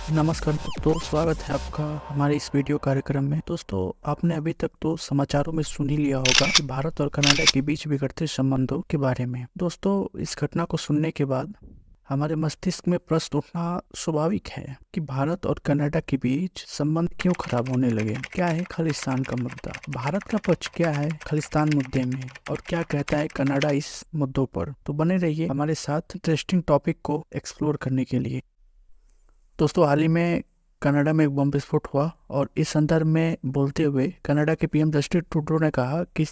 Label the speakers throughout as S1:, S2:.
S1: नमस्कार दोस्तों, स्वागत है आपका हमारे इस वीडियो कार्यक्रम में। दोस्तों, आपने अभी तक तो समाचारों में सुन ही लिया होगा कि भारत और कनाडा के बीच बिगड़ते संबंधों के बारे में। दोस्तों, इस घटना को सुनने के बाद हमारे मस्तिष्क में प्रश्न उठना स्वाभाविक है कि भारत और कनाडा के बीच संबंध क्यों खराब होने लगे। क्या है खालिस्तान का मुद्दा, भारत का पक्ष क्या है खालिस्तान मुद्दे में, और क्या कहता है कनाडा इस मुद्दों पर। तो बने रहिए हमारे साथ इंटरेस्टिंग टॉपिक को एक्सप्लोर करने के लिए। दोस्तों, हाल ही में कनाडा में एक बम विस्फोट हुआ और इस संदर्भ में बोलते हुए कनाडा के पीएम जस्टिन ट्रूडो ने कहा कि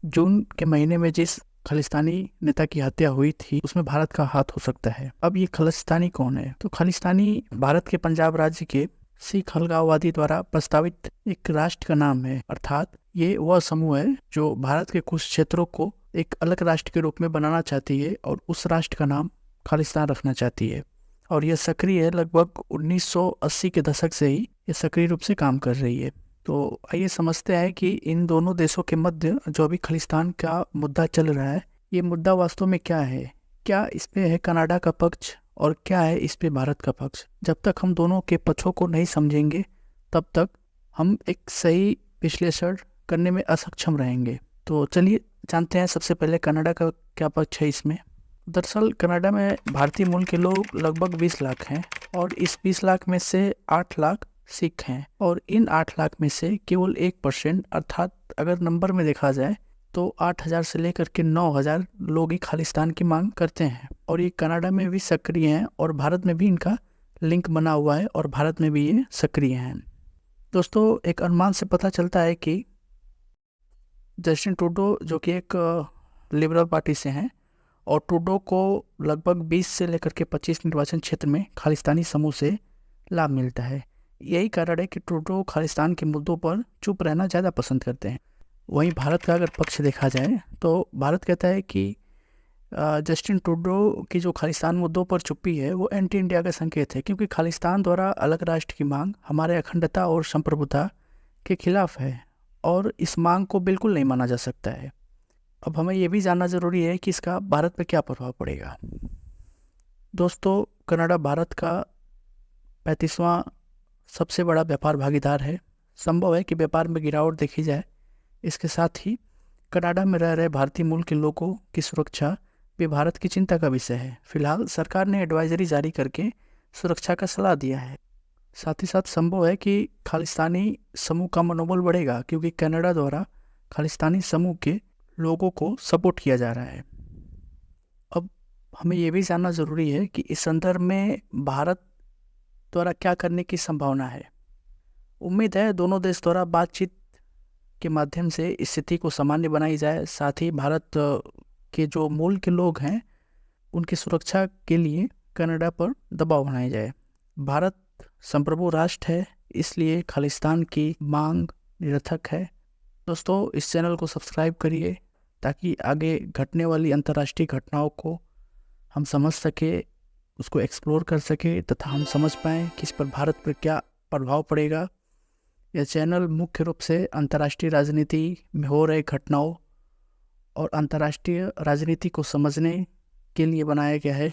S1: जून के महीने में जिस खालिस्तानी नेता की हत्या हुई थी उसमें भारत का हाथ हो सकता है। अब ये खालिस्तानी कौन है? तो खालिस्तानी भारत के पंजाब राज्य के सिख अलगाववादी द्वारा प्रस्तावित एक राष्ट्र का नाम है, अर्थात ये वह समूह है जो भारत के कुछ क्षेत्रों को एक अलग राष्ट्र के रूप में बनाना चाहती है और उस राष्ट्र का नाम खालिस्तान रखना चाहती है। और यह सक्रिय है, लगभग 1980 के दशक से ही ये सक्रिय रूप से काम कर रही है। तो आइए समझते हैं कि इन दोनों देशों के मध्य जो अभी खालिस्तान का मुद्दा चल रहा है, ये मुद्दा वास्तव में क्या है। क्या इसमें है कनाडा का पक्ष और क्या है इस पे भारत का पक्ष। जब तक हम दोनों के पक्षों को नहीं समझेंगे तब तक हम एक सही विश्लेषण करने में असक्षम रहेंगे। तो चलिए जानते हैं सबसे पहले कनाडा का क्या पक्ष है इसमें। दरअसल कनाडा में भारतीय मूल के लोग लगभग 20 लाख हैं और इस 20 लाख में से 8 लाख सिख हैं, और इन 8 लाख में से केवल 1%, अर्थात अगर नंबर में देखा जाए तो 8,000 से लेकर के 9,000 लोग ही खालिस्तान की मांग करते हैं। और ये कनाडा में भी सक्रिय हैं और भारत में भी इनका लिंक बना हुआ है और भारत में भी ये सक्रिय हैं। दोस्तों, एक अनुमान से पता चलता है कि जस्टिन ट्रूडो जो कि एक लिबरल पार्टी से हैं और ट्रूडो को लगभग 20 से लेकर के 25 निर्वाचन क्षेत्र में खालिस्तानी समूह से लाभ मिलता है। यही कारण है कि ट्रूडो खालिस्तान के मुद्दों पर चुप रहना ज़्यादा पसंद करते हैं। वहीं भारत का अगर पक्ष देखा जाए तो भारत कहता है कि जस्टिन ट्रूडो की जो खालिस्तान मुद्दों पर चुप्पी है वो एंटी इंडिया का संकेत है, क्योंकि खालिस्तान द्वारा अलग राष्ट्र की मांग हमारे अखंडता और संप्रभुता के खिलाफ है और इस मांग को बिल्कुल नहीं माना जा सकता है। अब हमें यह भी जानना ज़रूरी है कि इसका भारत पर क्या प्रभाव पड़ेगा। दोस्तों, कनाडा भारत का 35वां सबसे बड़ा व्यापार भागीदार है। संभव है कि व्यापार में गिरावट देखी जाए। इसके साथ ही कनाडा में रह रहे भारतीय मूल के लोगों की सुरक्षा भी भारत की चिंता का विषय है। फिलहाल सरकार ने एडवाइजरी जारी करके सुरक्षा का सलाह दिया है। साथ ही साथ संभव है कि खालिस्तानी समूह का मनोबल बढ़ेगा, क्योंकि कनाडा द्वारा खालिस्तानी समूह के लोगों को सपोर्ट किया जा रहा है। अब हमें यह भी जानना ज़रूरी है कि इस संदर्भ में भारत द्वारा क्या करने की संभावना है। उम्मीद है दोनों देश द्वारा बातचीत के माध्यम से स्थिति को सामान्य बनाई जाए। साथ ही भारत के जो मूल के लोग हैं उनकी सुरक्षा के लिए कनाडा पर दबाव बनाया जाए। भारत संप्रभु राष्ट्र है, इसलिए खालिस्तान की मांग निरर्थक है। दोस्तों, इस चैनल को सब्सक्राइब करिए ताकि आगे घटने वाली अंतर्राष्ट्रीय घटनाओं को हम समझ सके, उसको एक्सप्लोर कर सके तथा हम समझ पाएँ कि इस पर भारत पर क्या प्रभाव पड़ेगा। यह चैनल मुख्य रूप से अंतर्राष्ट्रीय राजनीति में हो रहे घटनाओं और अंतर्राष्ट्रीय राजनीति को समझने के लिए बनाया गया है।